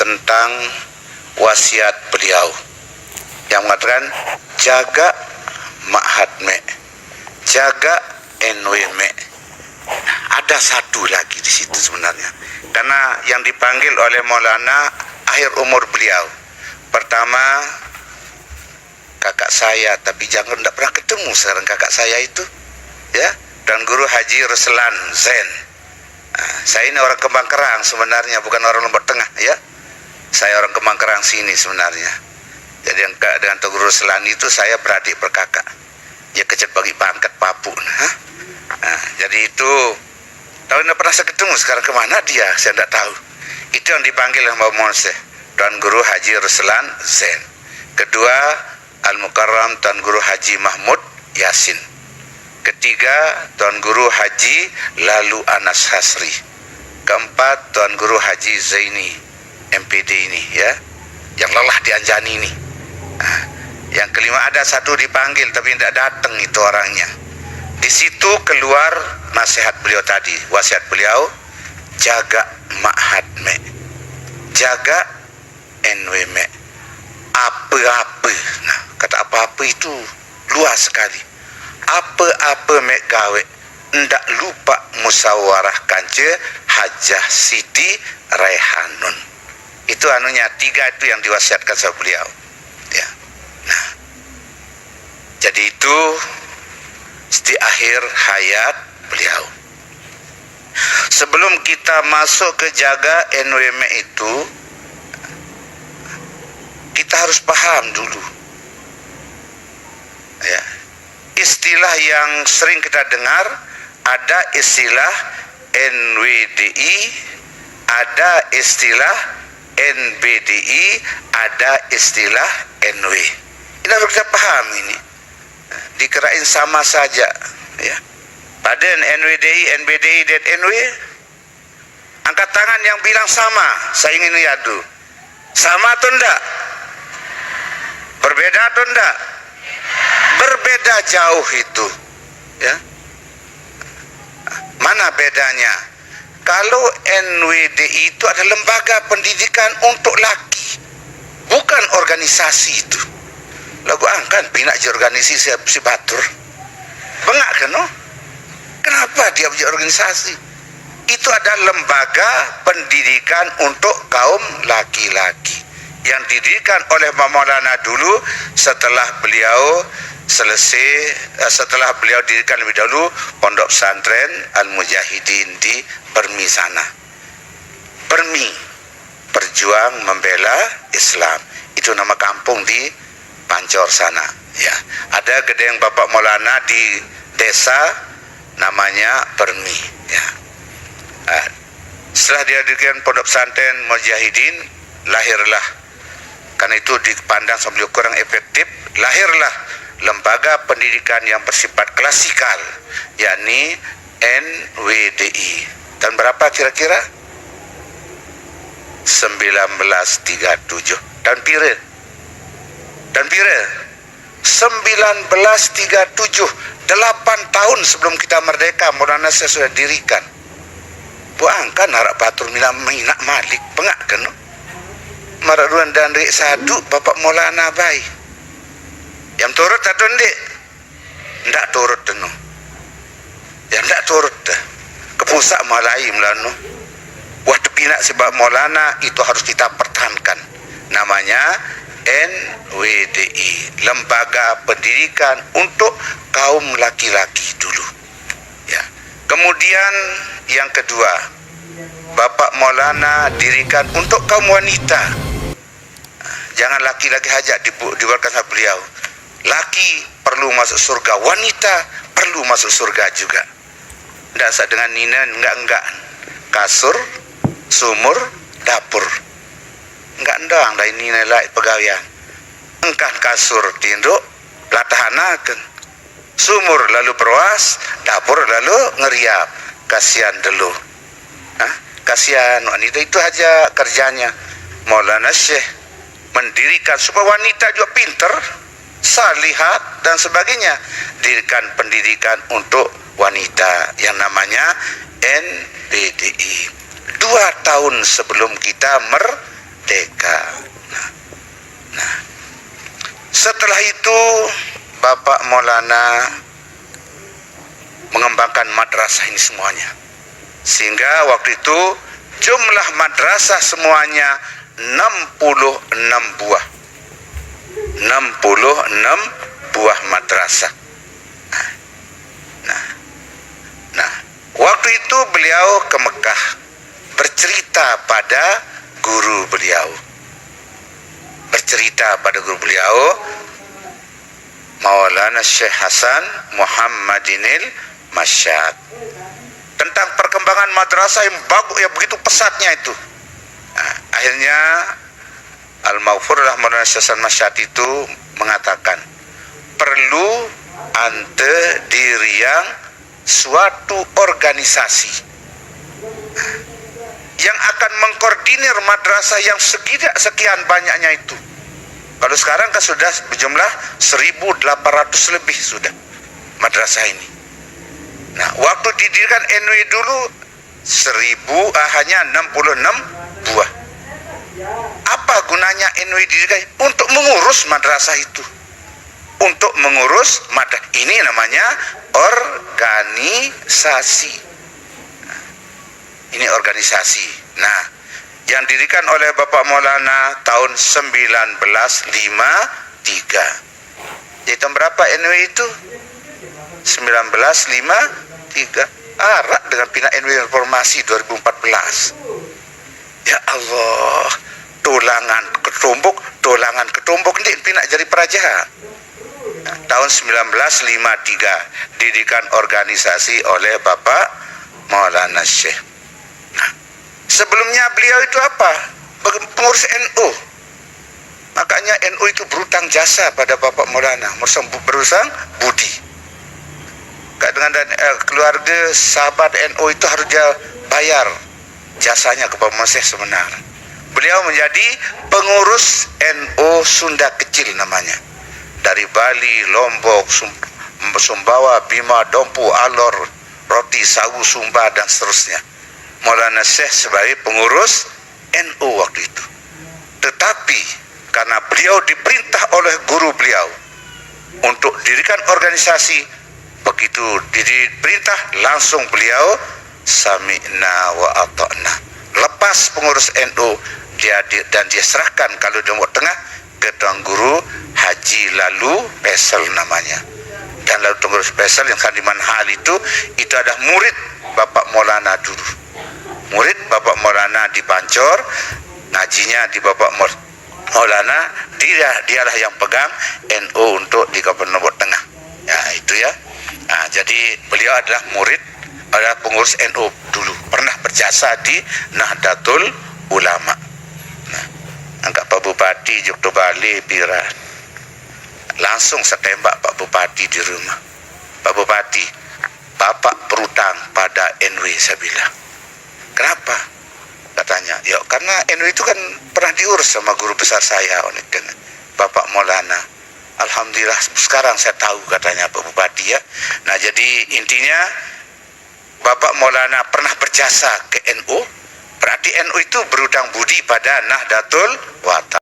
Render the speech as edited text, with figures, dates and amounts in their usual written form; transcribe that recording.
tentang wasiat beliau yang mengatakan jaga Ma'had Me, jaga NW Me. Ada satu lagi di situ sebenarnya, karena yang dipanggil oleh Maulana akhir umur beliau. Pertama kakak saya, tapi jangan tidak pernah ketemu sekarang kakak saya itu, ya, dan Guru Haji Ruslan Zain. Saya ini orang Kembang Kerang sebenarnya, bukan orang Lombok Tengah, ya. Saya orang Kembang Kerang sini sebenarnya. Jadi dengan Guru Ruslan itu saya beradik berkakak. Dia kecet bagi pangkat papu. Jadi itu tahun tidak pernah saya ketemu, sekarang kemana dia saya tidak tahu. Itu yang dipanggil oleh Mbak Monseh Tuan Guru Haji Ruslan Zain. Kedua Al-Mukarram Tuan Guru Haji Mahmud Yasin. Ketiga Tuan Guru Haji Lalu Anas Hasri. Keempat Tuan Guru Haji Zaini MPD ini, ya, yang lelah di Anjani ini. Yang kelima ada satu dipanggil tapi tidak datang itu orangnya. Di situ keluar nasihat beliau tadi, wasiat beliau, jaga Ma'had Me, jaga NW Me, apa-apa. Nah, kata apa-apa itu luas sekali. Apa-apa mek gawe, ndak lupa musawarah kance Hajah Siti Raihanun. Itu anunya, tiga itu yang diwasiatkan sama beliau, ya. Nah, jadi itu di akhir hayat beliau. Sebelum kita masuk ke jaga NWM itu, kita harus paham dulu, ya, istilah yang sering kita dengar. Ada istilah NWDI, ada istilah NBDI, ada istilah NW. Ini harus kita paham ini. Dikirain sama saja, ya. Badan NWDI, NBDI dan NW, angkat tangan yang bilang sama. Saya ingin lihat dulu, sama atau enggak? Berbeda atau enggak? Berbeda jauh itu, ya. Mana bedanya? Kalau NWDI itu adalah lembaga pendidikan untuk laki, bukan organisasi itu. Lagu angkan pinak je organisasi si batur. Bengak kan, no? Kenapa dia punya organisasi? Itu adalah lembaga pendidikan untuk kaum laki-laki yang didirikan oleh Maulana dulu setelah beliau setelah beliau dirikan lebih dahulu Pondok Pesantren Al-Mujahidin di Permi sana. Permi, Perjuang Membela Islam. Itu nama kampung di Pancor sana, ya. Ada gedeng Bapak Maulana di desa namanya Permi, ya. Setelah dia dirikan Pondok Pesantren Mujahidin, lahirlah, karena itu dipandang sambil kurang efektif, lahirlah lembaga pendidikan yang bersifat klasikal, yakni NWDI. Tahun berapa kira-kira? 1937. Dan pira 1937, 8 tahun sebelum kita merdeka, Maulana saya sudah dirikan. Buangkan harap batur minak malik pengak kan, no? Maraduan dan rik sadu Bapak Maulana bayi. Yang turut atau ndik? Ndak turut no. Yang ndak turut dah. Kepusak malai melanu. Wah tepinak sebab Maulana itu harus kita pertahankan. Namanya NWDI, Lembaga Pendidikan untuk Kaum Laki-laki dulu, ya. Kemudian yang kedua, Bapak Maulana dirikan untuk kaum wanita. Jangan laki-laki saja dibuatkan sama beliau. Laki perlu masuk surga, wanita perlu masuk surga juga. Tidak usah dengan nina, enggak. Kasur, sumur, dapur. Enggak ndang dari nina lain pegawaian. Engkah kasur tinduk, latahanakan. Sumur lalu perwas, dapur lalu ngeriap. Kasihan dulu. Kasihan wanita itu aja kerjanya. Maulana Syekh mendirikan supaya wanita juga pinter, salihat dan sebagainya. Dirikan pendidikan untuk wanita yang namanya NBDI. 2 tahun sebelum kita merdeka. Nah, setelah itu Bapak Maulana mengembangkan madrasah ini semuanya, sehingga waktu itu jumlah madrasah semuanya 66 buah. 66 buah madrasah. Nah, waktu itu beliau ke Mekah bercerita pada guru beliau. Maulana Syekh Hasan Muhammadinil Masyad, tentang perkembangan madrasah yang bagus, yang begitu pesatnya itu. Nah, akhirnya Al-Maghfurullah Maulana Syekh Hasan Masyad itu mengatakan, perlu ante diriang suatu organisasi yang akan mengkoordinir madrasah yang sekian banyaknya itu. Kalau sekarang kan sudah berjumlah 1.800 lebih sudah madrasah ini. Nah, waktu didirikan NUI dulu hanya 66 buah. Apa gunanya NUI didirikan? Untuk mengurus madrasah itu. Untuk mengurus madrasah. Ini namanya organisasi. Ini organisasi. Nah, yang didirikan oleh Bapak Maulana tahun 1953. Jadi tahun berapa NUI itu? 1953. Arak dengan Pina NUI Reformasi 2014. Ya Allah, tulangan ketumbuk ini Pina jadi praja. Nah, tahun 1953 didirikan organisasi oleh Bapak Maulana Syekh. Nah, sebelumnya beliau itu apa? Pengurus NU. Makanya NU itu berutang jasa pada Bapak Maulana, berutang budi. Dengan keluarga sahabat NU itu harus dia bayar jasanya kepada Syekh sebenar. Beliau menjadi pengurus NU Sunda Kecil namanya. Dari Bali, Lombok, Sumbawa, Bima, Dompu, Alor, Roti, Sawu, Sumba, dan seterusnya. Maulana Syekh sebagai pengurus NU waktu itu. Tetapi karena beliau diperintah oleh guru beliau untuk dirikan organisasi, begitu diperintah langsung beliau sami'na wa ata'na. Lepas pengurus NU dia serahkan kalau di Lombok Tengah ke Tuan Guru Haji Lalu Pesel namanya. Dan Lalu Tuan Guru Pesel yang di Manhal itu adalah murid Bapak Maulana dulu. Murid Bapak Maulana di Pancor, ngajinya di Bapak Maulana, dialah yang pegang NU untuk di Kabupaten Lombok Tengah. Ya, itu ya. Nah, jadi beliau adalah pengurus NU dulu, pernah berjasa di Nahdlatul Ulama. Nah, angkat Pak Bupati Jogja Bali Pira. Langsung saya tembak Pak Bupati di rumah. Pak Bupati, Bapak berutang pada NU, saya bilang. Kenapa? Katanya, ya karena NU itu kan pernah diurus sama guru besar saya oleh Bapak Maulana. Alhamdulillah sekarang saya tahu, katanya Pak Bupati ya. Nah, jadi intinya Bapak Maulana pernah berjasa ke NU, berarti NU itu berutang budi pada Nahdlatul Ulama.